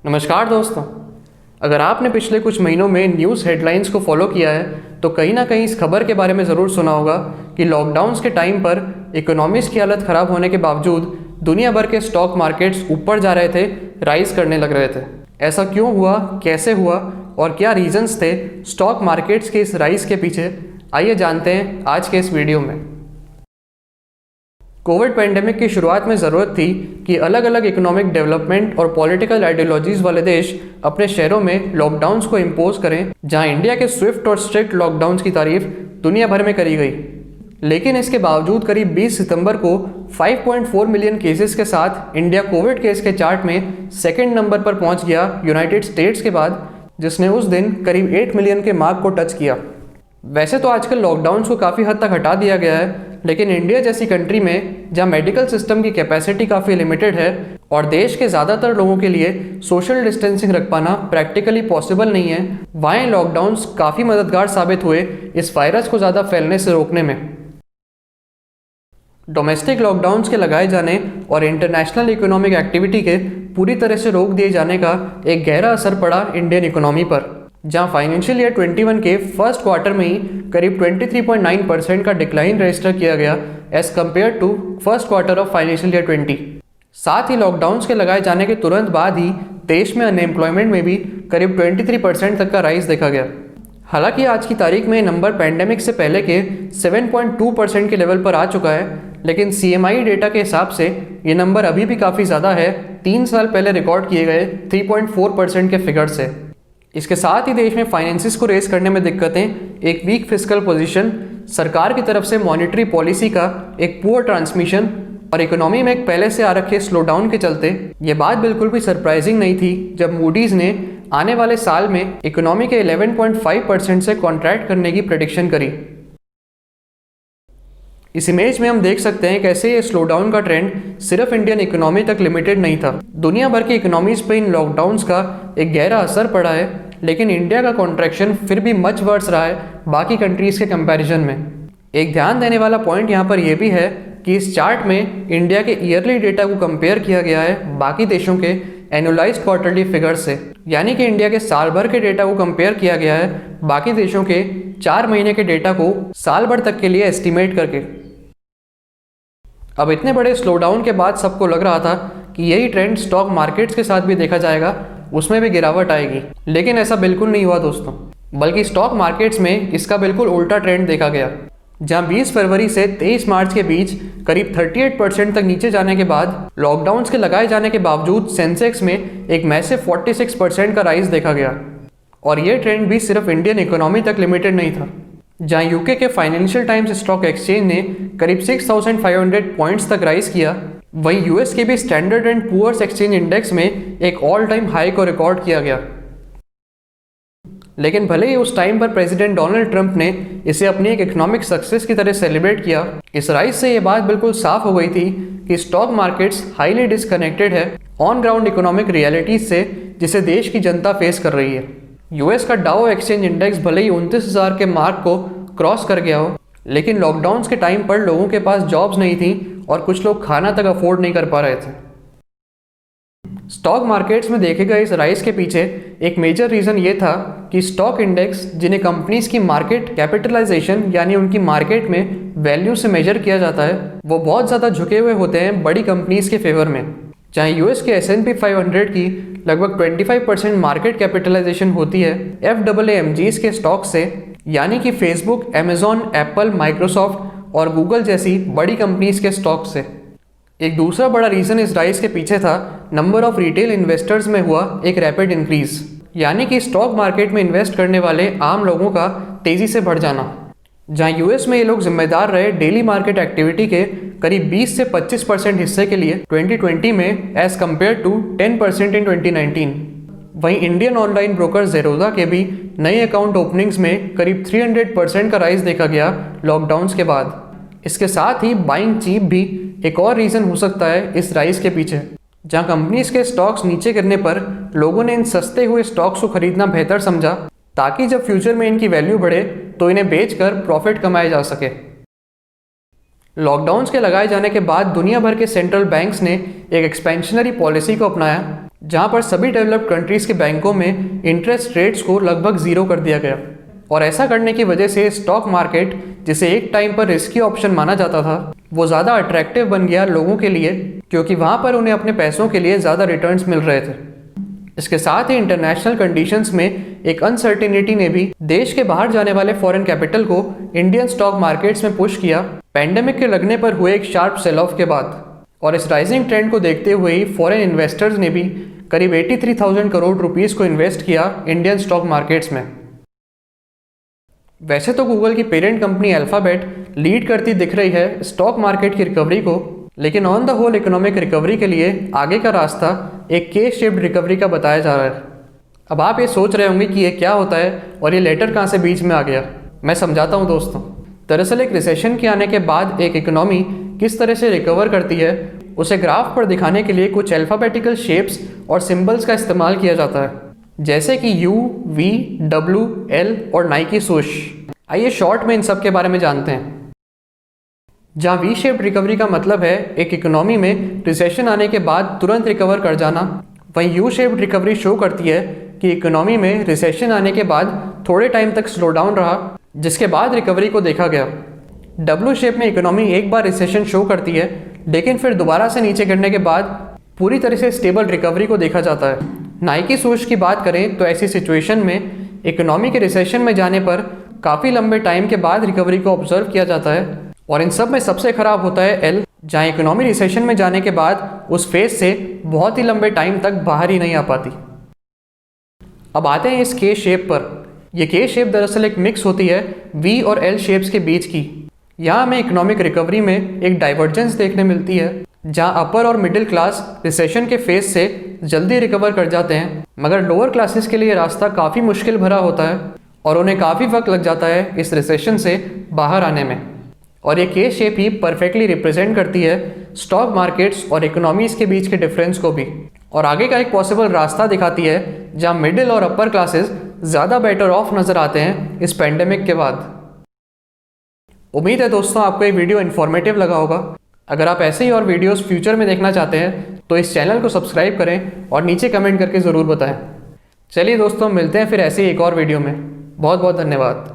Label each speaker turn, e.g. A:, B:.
A: नमस्कार दोस्तों। अगर आपने पिछले कुछ महीनों में न्यूज़ हेडलाइंस को फॉलो किया है तो कहीं ना कहीं इस खबर के बारे में ज़रूर सुना होगा कि लॉकडाउन्स के टाइम पर इकोनॉमीज़ की हालत ख़राब होने के बावजूद दुनिया भर के स्टॉक मार्केट्स ऊपर जा रहे थे, राइज करने लग रहे थे। ऐसा क्यों हुआ, कैसे हुआ और क्या रीजंस थे स्टॉक मार्केट्स के इस राइज के पीछे, आइए जानते हैं आज के इस वीडियो में। कोविड पैंडेमिक की शुरुआत में ज़रूरत थी कि अलग अलग इकोनॉमिक डेवलपमेंट और पॉलिटिकल आइडियोलॉजीज़ वाले देश अपने शहरों में लॉकडाउन्स को इम्पोज करें, जहां इंडिया के स्विफ्ट और स्ट्रिक्ट लॉकडाउन्स की तारीफ दुनिया भर में करी गई। लेकिन इसके बावजूद करीब 20 सितंबर को 5.4 मिलियन केसेस के साथ इंडिया कोविड केस के चार्ट में सेकेंड नंबर पर पहुंच गया यूनाइटेड स्टेट्स के बाद, जिसने उस दिन करीब 8 मिलियन के मार्क को टच किया। वैसे तो आजकल लॉकडाउन्स को काफ़ी हद तक हटा दिया गया है, लेकिन इंडिया जैसी कंट्री में जहां मेडिकल सिस्टम की कैपेसिटी काफ़ी लिमिटेड है और देश के ज़्यादातर लोगों के लिए सोशल डिस्टेंसिंग रख पाना प्रैक्टिकली पॉसिबल नहीं है, वहाँ लॉकडाउन्स काफ़ी मददगार साबित हुए इस वायरस को ज़्यादा फैलने से रोकने में। डोमेस्टिक लॉकडाउन्स के लगाए जाने और इंटरनेशनल इकोनॉमिक एक्टिविटी के पूरी तरह से रोक दिए जाने का एक गहरा असर पड़ा इंडियन इकोनॉमी पर, जहां फाइनेंशियल ईयर 21 के फर्स्ट क्वार्टर में ही करीब 23.9% का डिक्लाइन रजिस्टर किया गया as compare to first quarter of financial year 20। साथ ही लॉकडाउन्स के लगाए जाने के तुरंत बाद ही देश में अनएम्प्लॉयमेंट में भी करीब 23% तक का राइज देखा गया। हालांकि आज की तारीख में नंबर पैंडेमिक से पहले के 7.2% के लेवल पर आ चुका है, लेकिन CMI डेटा के हिसाब से ये नंबर अभी भी काफ़ी ज़्यादा है 3 साल पहले रिकॉर्ड किए गए 3.4% के फिगर से। इसके साथ ही देश में फाइनेंसिस को रेज करने में दिक्कतें, एक वीक फिस्कल पोजीशन, सरकार की तरफ से मॉनेटरी पॉलिसी का एक पुअर ट्रांसमिशन और इकोनॉमी में एक पहले से आ रखे स्लोडाउन के चलते ये बात बिल्कुल भी सरप्राइजिंग नहीं थी जब मूडीज़ ने आने वाले साल में इकोनॉमी के 11.5% से कॉन्ट्रैक्ट करने की प्रेडिक्शन करी। इस इमेज में हम देख सकते हैं कैसे ये स्लोडाउन का ट्रेंड सिर्फ इंडियन इकोनॉमी तक लिमिटेड नहीं था। दुनिया भर की इकोनॉमीज पे इन लॉकडाउन्स का एक गहरा असर पड़ा है, लेकिन इंडिया का कॉन्ट्रैक्शन फिर भी मच वर्स रहा है बाकी कंट्रीज के कंपैरिजन में। एक ध्यान देने वाला पॉइंट यहाँ पर यह भी है कि इस चार्ट में इंडिया के ईयरली डेटा को कंपेयर किया गया है बाकी देशों के एनुअलाइज्ड क्वार्टरली फिगर से, यानी कि इंडिया के साल भर के डेटा को कंपेयर किया गया है बाकी देशों के 4 महीने के डेटा को साल भर तक के लिए एस्टिमेट करके। अब इतने बड़े स्लोडाउन के बाद सबको लग रहा था कि यही ट्रेंड स्टॉक मार्केट्स के साथ भी देखा जाएगा, उसमें भी गिरावट आएगी, लेकिन ऐसा बिल्कुल नहीं हुआ दोस्तों। बल्कि स्टॉक मार्केट्स में इसका बिल्कुल उल्टा ट्रेंड देखा गया, जहां 20 फरवरी से 23 मार्च के बीच करीब 38% तक नीचे जाने के बाद लॉकडाउन्स के लगाए जाने के बावजूद सेंसेक्स में एक मैसिव 46% का राइज देखा गया। और ये ट्रेंड भी सिर्फ इंडियन इकोनॉमी तक लिमिटेड नहीं था, जहां यूके के फाइनेंशियल टाइम्स स्टॉक एक्सचेंज ने करीब 6500 पॉइंट्स तक राइज किया। वहीं यूएस के भी standard and poor's exchange index में एक ऑल टाइम हाई को रिकॉर्ड किया गया। लेकिन भले ही उस टाइम पर प्रेसिडेंट डोनाल्ड ट्रंप ने इसे अपनी एक इकोनॉमिक सक्सेस की तरह सेलिब्रेट किया, इस राइज से ये बात बिल्कुल साफ हो गई थी कि स्टॉक मार्केट्स हाईली डिस्कनेक्टेड है ऑन ग्राउंड इकोनॉमिक रियलिटीज से जिसे देश की जनता फेस कर रही है। यूएस का डाउ एक्सचेंज इंडेक्स भले ही 29,000 के मार्क को क्रॉस कर गया हो, लेकिन लॉकडाउन्स के टाइम पर लोगों के पास जॉब्स नहीं थी और कुछ लोग खाना तक अफोर्ड नहीं कर पा रहे थे। स्टॉक मार्केट्स में देखे गए इस राइज के पीछे एक मेजर रीज़न ये था कि स्टॉक इंडेक्स, जिन्हें कंपनीज की मार्केट कैपिटलाइजेशन यानी उनकी मार्केट में वैल्यू से मेजर किया जाता है, वो बहुत ज़्यादा झुके हुए होते हैं बड़ी कंपनीज के फेवर में। जहाँ यूएस के S&P 500 की लगभग 25% मार्केट कैपिटलाइजेशन होती है FAAMGs के स्टॉक से, यानी कि फेसबुक, अमेजॉन, एप्पल, माइक्रोसॉफ्ट और गूगल जैसी बड़ी कंपनीज के स्टॉक से। एक दूसरा बड़ा रीज़न इस राइज के पीछे था नंबर ऑफ रिटेल इन्वेस्टर्स में हुआ एक रैपिड इंक्रीज, यानी कि स्टॉक मार्केट में इन्वेस्ट करने वाले आम लोगों का तेज़ी से बढ़ जाना। जहां यूएस में ये लोग जिम्मेदार रहे डेली मार्केट एक्टिविटी के करीब 20 से 25% हिस्से के लिए 2020 में एज कम्पेयर टू 10% इन 2019। वहीं इंडियन ऑनलाइन ब्रोकर ज़ेरोधा के भी नए अकाउंट ओपनिंग्स में करीब 300% का राइज देखा गया लॉकडाउन्स के बाद। इसके साथ ही बाइंग चीप भी एक और रीज़न हो सकता है इस राइज के पीछे, जहां कंपनीज के स्टॉक्स नीचे गिरने पर लोगों ने इन सस्ते हुए स्टॉक्स को खरीदना बेहतर समझा, ताकि जब फ्यूचर में इनकी वैल्यू बढ़े तो इन्हें बेचकर प्रॉफिट कमाया जा सके। लॉकडाउन्स के लगाए जाने के बाद दुनिया भर के सेंट्रल बैंक्स ने एक एक्सपेंशनरी पॉलिसी को अपनाया, जहां पर सभी डेवलप्ड कंट्रीज़ के बैंकों में इंटरेस्ट रेट्स को लगभग ज़ीरो कर दिया गया। और ऐसा करने की वजह से स्टॉक मार्केट, जिसे एक टाइम पर रिस्की ऑप्शन माना जाता था, वो ज़्यादा अट्रैक्टिव बन गया लोगों के लिए, क्योंकि वहाँ पर उन्हें अपने पैसों के लिए ज़्यादा रिटर्न्स मिल रहे थे। इसके साथ ही इंटरनेशनल कंडीशंस में एक अनसर्टिनिटी ने भी देश के बाहर जाने वाले फॉरेन कैपिटल को इंडियन स्टॉक मार्केट्स में पुश किया, पैंडेमिक के लगने पर हुए एक शार्प सेल ऑफ के बाद। और इस राइजिंग ट्रेंड को देखते हुए ही फॉरेन इन्वेस्टर्स ने भी करीब 83,000 करोड़ रुपीस को इन्वेस्ट किया इंडियन स्टॉक मार्केट्स में। वैसे तो गूगल की पेरेंट कंपनी अल्फाबेट लीड करती दिख रही है स्टॉक मार्केट की रिकवरी को, लेकिन on the whole economic recovery के लिए आगे का रास्ता एक के शेप्ड रिकवरी का बताया जा रहा है। अब आप ये सोच रहे होंगे कि ये क्या होता है और ये लेटर कहाँ से बीच में आ गया। मैं समझाता हूँ दोस्तों। दरअसल एक रिसेशन के आने के बाद एक इकोनॉमी किस तरह से रिकवर करती है, उसे ग्राफ पर दिखाने के लिए कुछ अल्फ़ाबेटिकल शेप्स और सिंबल्स का इस्तेमाल किया जाता है, जैसे कि U, V, W, L और नाइकी swoosh। आइए शॉर्ट में इन सब के बारे में जानते हैं। जहाँ वी शेप्ड रिकवरी का मतलब है एक इकोनॉमी में रिसेशन आने के बाद तुरंत रिकवर कर जाना, वहीं यू शेप्ड रिकवरी शो करती है कि इकोनॉमी में रिसेशन आने के बाद थोड़े टाइम तक स्लो डाउन रहा, जिसके बाद रिकवरी को देखा गया। डब्ल्यू शेप में इकोनॉमी एक बार रिसेशन शो करती है, लेकिन फिर दोबारा से नीचे गिरने के बाद पूरी तरह से स्टेबल रिकवरी को देखा जाता है। नाइकी swoosh की बात करें तो ऐसी सिचुएशन में इकोनॉमी के रिसेशन में जाने पर काफ़ी लंबे टाइम के बाद रिकवरी को ऑब्जर्व किया जाता है। और इन सब में सबसे खराब होता है एल, जहाँ इकोनॉमी रिसेशन में जाने के बाद उस फेज से बहुत ही लंबे टाइम तक बाहर ही नहीं आ पाती। अब आते हैं इस के शेप पर। यह के शेप दरअसल एक मिक्स होती है वी और एल शेप्स के बीच की। यहाँ हमें इकोनॉमिक रिकवरी में एक डाइवर्जेंस देखने मिलती है, जहाँ अपर और मिडिल क्लास रिसेशन के फेज से जल्दी रिकवर कर जाते हैं, मगर लोअर क्लासेस के लिए रास्ता काफ़ी मुश्किल भरा होता है और उन्हें काफ़ी वक्त लग जाता है इस रिसेशन से बाहर आने में। और ये के शेप ही परफेक्टली रिप्रेजेंट करती है स्टॉक मार्केट्स और इकोनॉमीज़ के बीच के डिफरेंस को भी, और आगे का एक पॉसिबल रास्ता दिखाती है जहां मिडिल और अपर क्लासेस ज़्यादा बेटर ऑफ नज़र आते हैं इस पेंडेमिक के बाद। उम्मीद है दोस्तों आपको ये वीडियो इन्फॉर्मेटिव लगा होगा। अगर आप ऐसे ही और वीडियोस फ्यूचर में देखना चाहते हैं तो इस चैनल को सब्सक्राइब करें और नीचे कमेंट करके ज़रूर बताएं। चलिए दोस्तों, मिलते हैं फिर ऐसे ही एक और वीडियो में। बहुत बहुत धन्यवाद।